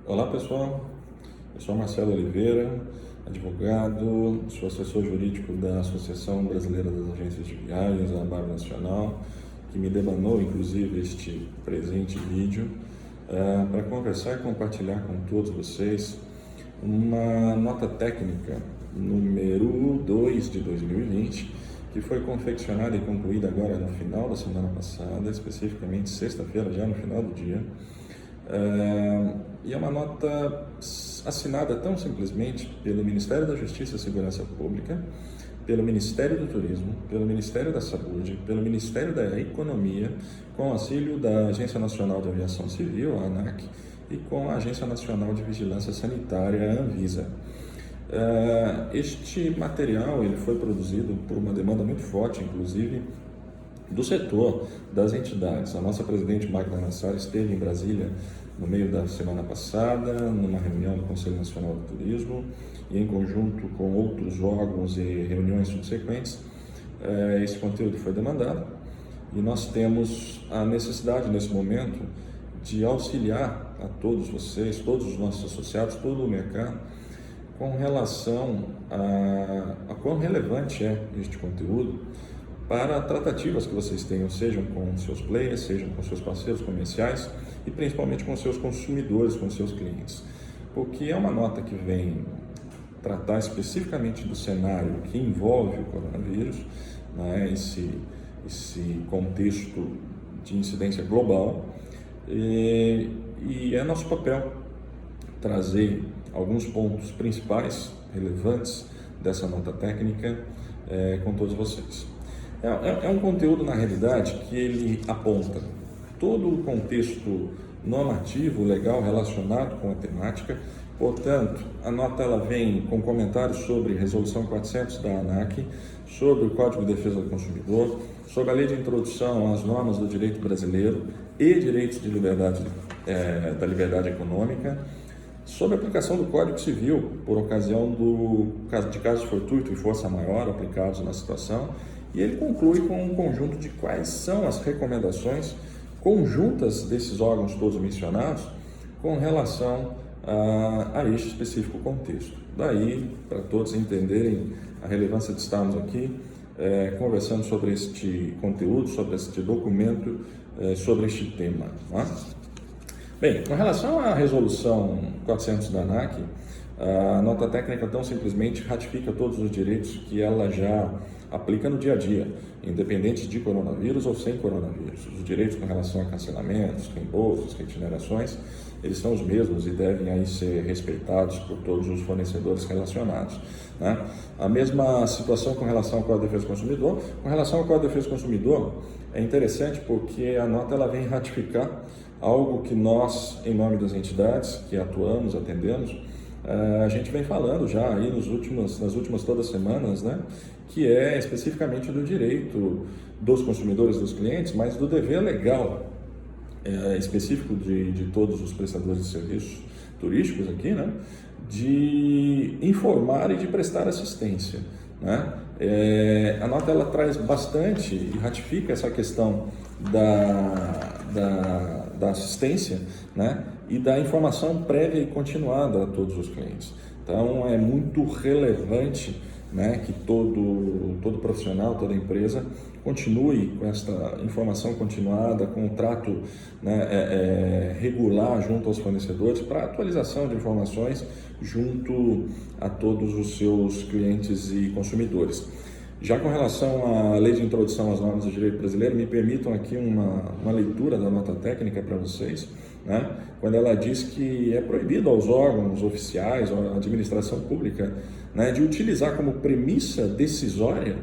Olá pessoal, eu sou Marcelo Oliveira, advogado, sou assessor jurídico da Associação Brasileira das Agências de Viagens, a ABAV Nacional, que me demandou inclusive este presente vídeo para conversar e compartilhar com todos vocês uma nota técnica número 2 de 2020, que foi confeccionada e concluída agora no final da semana passada, especificamente sexta-feira, já no final do dia. E é uma nota assinada tão simplesmente pelo Ministério da Justiça e Segurança Pública, pelo Ministério do Turismo, pelo Ministério da Saúde, pelo Ministério da Economia, com auxílio da Agência Nacional de Aviação Civil, a ANAC, e com a Agência Nacional de Vigilância Sanitária, a Anvisa. Este material ele foi produzido por uma demanda muito forte, inclusive, do setor, das entidades. A nossa presidente Magda Nassar esteve em Brasília no meio da semana passada, numa reunião do Conselho Nacional do Turismo, e em conjunto com outros órgãos e reuniões subsequentes, esse conteúdo foi demandado, e nós temos a necessidade nesse momento de auxiliar a todos vocês, todos os nossos associados, todo o mercado, com relação a quão relevante é este conteúdo para tratativas que vocês tenham, sejam com seus players, sejam com seus parceiros comerciais e principalmente com seus consumidores, com seus clientes. Porque é uma nota que vem tratar especificamente do cenário que envolve o coronavírus, né, esse contexto de incidência global, e é nosso papel trazer alguns pontos principais, relevantes dessa nota técnica com todos vocês. É um conteúdo, na realidade, que ele aponta todo o contexto normativo, legal, relacionado com a temática. Portanto, a nota ela vem com comentários sobre Resolução 400 da ANAC, sobre o Código de Defesa do Consumidor, sobre a Lei de Introdução às Normas do Direito Brasileiro e Direitos de Liberdade, da Liberdade Econômica, sobre a aplicação do Código Civil por ocasião de casos fortuito e força maior aplicados na situação. E ele conclui com um conjunto de quais são as recomendações conjuntas desses órgãos todos mencionados com relação a este específico contexto. Daí, para todos entenderem a relevância de estarmos aqui conversando sobre este conteúdo, sobre este documento, sobre este tema. Tá? Bem, com relação à Resolução 400 da ANAC, a nota técnica tão simplesmente ratifica todos os direitos que ela já aplica no dia a dia, independente de coronavírus ou sem coronavírus. Os direitos com relação a cancelamentos, reembolsos, reiterações, eles são os mesmos e devem aí ser respeitados por todos os fornecedores relacionados. Né? A mesma situação com relação ao Código de Defesa do Consumidor. Com relação ao Código de Defesa do Consumidor, é interessante porque a nota ela vem ratificar algo que nós, em nome das entidades que atuamos, atendemos, a gente vem falando já aí nas últimas todas as semanas, né, que é especificamente do direito dos consumidores, dos clientes, mas do dever legal específico de todos os prestadores de serviços turísticos aqui, né, de informar e de prestar assistência. Né? A nota ela traz bastante e ratifica essa questão da assistência, né, e da informação prévia e continuada a todos os clientes. Então, é muito relevante, né, que todo profissional, toda empresa continue com esta informação continuada, com o trato, né, regular junto aos fornecedores para atualização de informações junto a todos os seus clientes e consumidores. Já com relação à Lei de Introdução às Normas do Direito Brasileiro, me permitam aqui uma leitura da nota técnica para vocês, né? Quando ela diz que é proibido aos órgãos oficiais, à administração pública, né, de utilizar como premissa decisória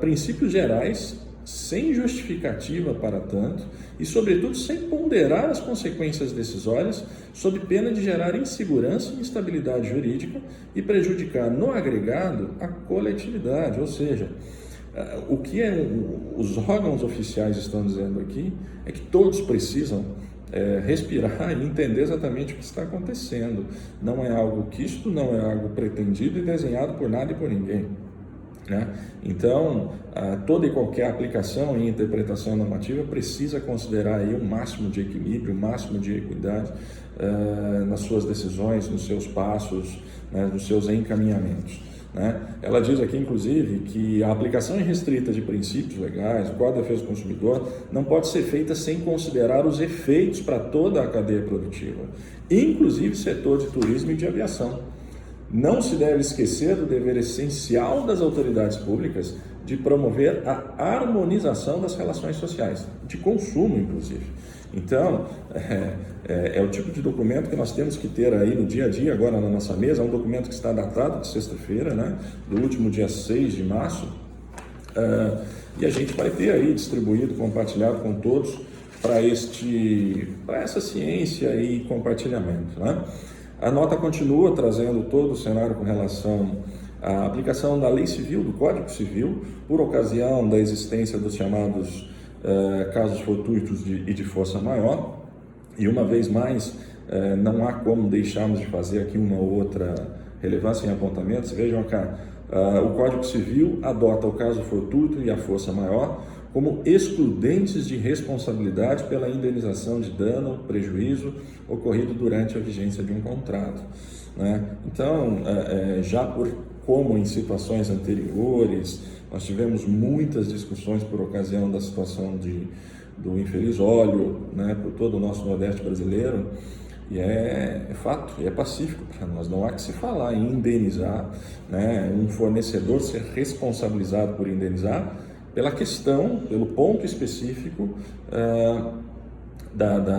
princípios gerais sem justificativa para tanto e, sobretudo, sem ponderar as consequências decisórias, sob pena de gerar insegurança e instabilidade jurídica e prejudicar, no agregado, a coletividade. Ou seja, o que os órgãos oficiais estão dizendo aqui é que todos precisam respirar e entender exatamente o que está acontecendo. Não é algo quisto, não é algo pretendido e desenhado por nada e por ninguém. Né? Então, toda e qualquer aplicação e interpretação normativa precisa considerar aí um máximo de equilíbrio, um máximo de equidade, nas suas decisões, nos seus passos, né, nos seus encaminhamentos. Né? Ela diz aqui, inclusive, que a aplicação irrestrita de princípios legais, o Código de Defesa do Consumidor, não pode ser feita sem considerar os efeitos para toda a cadeia produtiva, inclusive setor de turismo e de aviação. Não se deve esquecer do dever essencial das autoridades públicas de promover a harmonização das relações sociais, de consumo, inclusive. Então, é o tipo de documento que nós temos que ter aí no dia a dia, agora na nossa mesa. É um documento que está datado de sexta-feira, né, do último dia 6 de março, e a gente vai ter aí distribuído, compartilhado com todos para essa ciência e compartilhamento, né? A nota continua trazendo todo o cenário com relação à aplicação da Lei Civil, do Código Civil, por ocasião da existência dos chamados casos fortuitos e de força maior. E uma vez mais, não há como deixarmos de fazer aqui uma ou outra relevância em apontamentos. Vejam cá, o Código Civil adota o caso fortuito e a força maior como excludentes de responsabilidade pela indenização de dano, prejuízo ocorrido durante a vigência de um contrato, né? Então, como em situações anteriores, nós tivemos muitas discussões por ocasião da situação do infeliz óleo, né, por todo o nosso Nordeste brasileiro, e é fato, e é pacífico para nós. Não há que se falar em indenizar, né, um fornecedor ser responsabilizado por indenizar pela questão, pelo ponto específico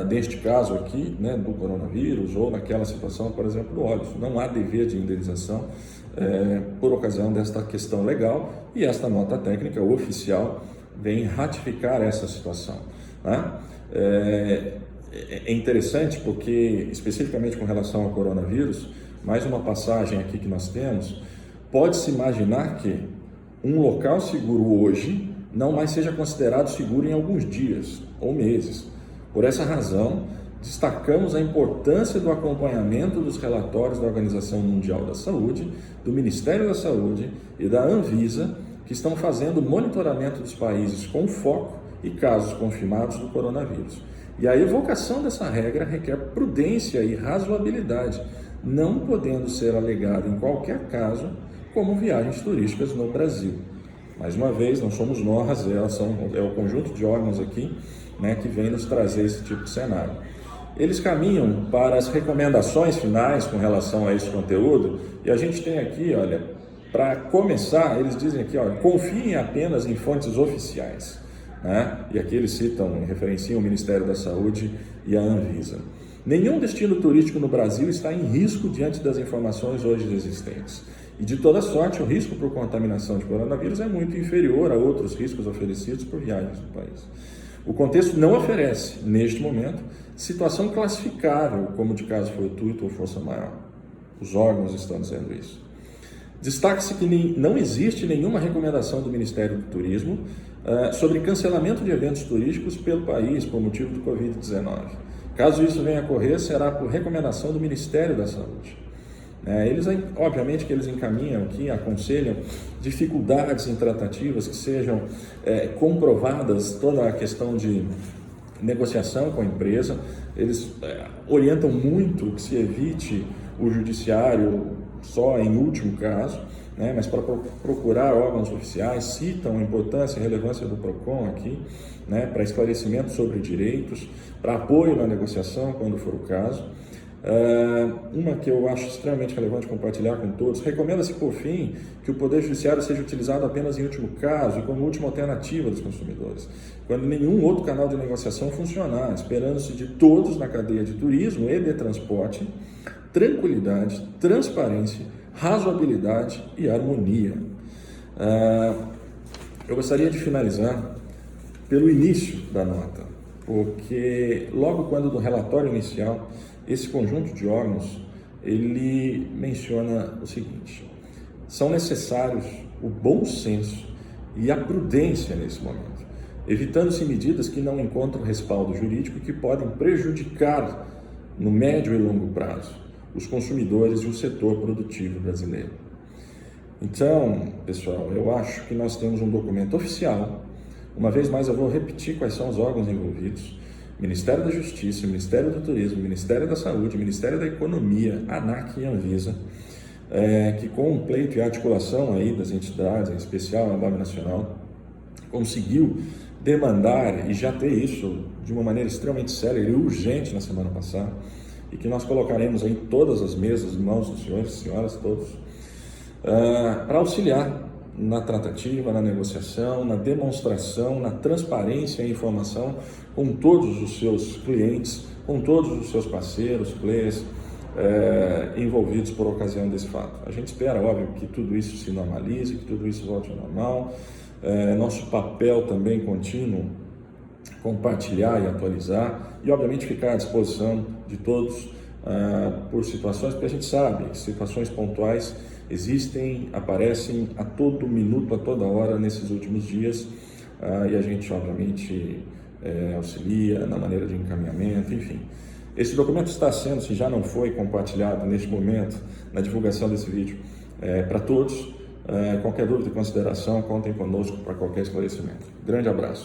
deste caso aqui, né, do coronavírus, ou naquela situação, por exemplo, do óleo. Não há dever de indenização por ocasião desta questão legal, e esta nota técnica oficial vem ratificar essa situação, né? É interessante porque, especificamente com relação ao coronavírus, mais uma passagem aqui que nós temos, pode-se imaginar que um local seguro hoje não mais seja considerado seguro em alguns dias ou meses. Por essa razão, destacamos a importância do acompanhamento dos relatórios da Organização Mundial da Saúde, do Ministério da Saúde e da Anvisa, que estão fazendo monitoramento dos países com foco e casos confirmados do coronavírus. E a evocação dessa regra requer prudência e razoabilidade, não podendo ser alegado em qualquer caso como viagens turísticas no Brasil. Mais uma vez, não somos nós, é o conjunto de órgãos aqui, né, que vem nos trazer esse tipo de cenário. Eles caminham para as recomendações finais com relação a esse conteúdo, e a gente tem aqui, olha, para começar, eles dizem aqui, olha, confiem apenas em fontes oficiais, né? E aqui eles referenciam o Ministério da Saúde e a Anvisa. Nenhum destino turístico no Brasil está em risco diante das informações hoje existentes. E de toda sorte, o risco por contaminação de coronavírus é muito inferior a outros riscos oferecidos por viagens no país. O contexto não oferece, neste momento, situação classificável como de caso fortuito ou força maior. Os órgãos estão dizendo isso. Destaque-se que não existe nenhuma recomendação do Ministério do Turismo sobre cancelamento de eventos turísticos pelo país por motivo do Covid-19. Caso isso venha a ocorrer, será por recomendação do Ministério da Saúde. Obviamente que eles encaminham aqui, aconselham dificuldades em tratativas que sejam comprovadas, toda a questão de negociação com a empresa. Eles orientam muito que se evite o judiciário só em último caso, né, mas para procurar órgãos oficiais, citam a importância e relevância do PROCON aqui, né, para esclarecimento sobre direitos, para apoio na negociação quando for o caso. Uma que eu acho extremamente relevante compartilhar com todos: recomenda-se, por fim, que o Poder Judiciário seja utilizado apenas em último caso e como última alternativa dos consumidores, quando nenhum outro canal de negociação funcionar, esperando-se de todos na cadeia de turismo e de transporte tranquilidade, transparência, razoabilidade e harmonia. Eu gostaria de finalizar pelo início da nota, porque logo quando do relatório inicial, esse conjunto de órgãos, ele menciona o seguinte: são necessários o bom senso e a prudência nesse momento, evitando-se medidas que não encontram respaldo jurídico e que podem prejudicar no médio e longo prazo os consumidores e o setor produtivo brasileiro. Então, pessoal, eu acho que nós temos um documento oficial. Uma vez mais, eu vou repetir quais são os órgãos envolvidos. Ministério da Justiça, Ministério do Turismo, Ministério da Saúde, Ministério da Economia, ANAC e Anvisa, que com um pleito e articulação aí das entidades, em especial a ANBAB Nacional, conseguiu demandar e já ter isso de uma maneira extremamente séria e urgente na semana passada, e que nós colocaremos aí todas as mesas em mãos dos senhores e senhoras todos, para auxiliar na tratativa, na negociação, na demonstração, na transparência e informação com todos os seus clientes, com todos os seus parceiros, players envolvidos por ocasião desse fato. A gente espera, óbvio, que tudo isso se normalize, que tudo isso volte ao normal. Nosso papel também contínuo, compartilhar e atualizar e, obviamente, ficar à disposição de todos por situações, porque a gente sabe que situações pontuais existem, aparecem a todo minuto, a toda hora nesses últimos dias, e a gente, obviamente, auxilia na maneira de encaminhamento, enfim. Esse documento está sendo, se já não foi compartilhado neste momento, na divulgação desse vídeo, para todos. Qualquer dúvida e consideração, contem conosco para qualquer esclarecimento. Grande abraço.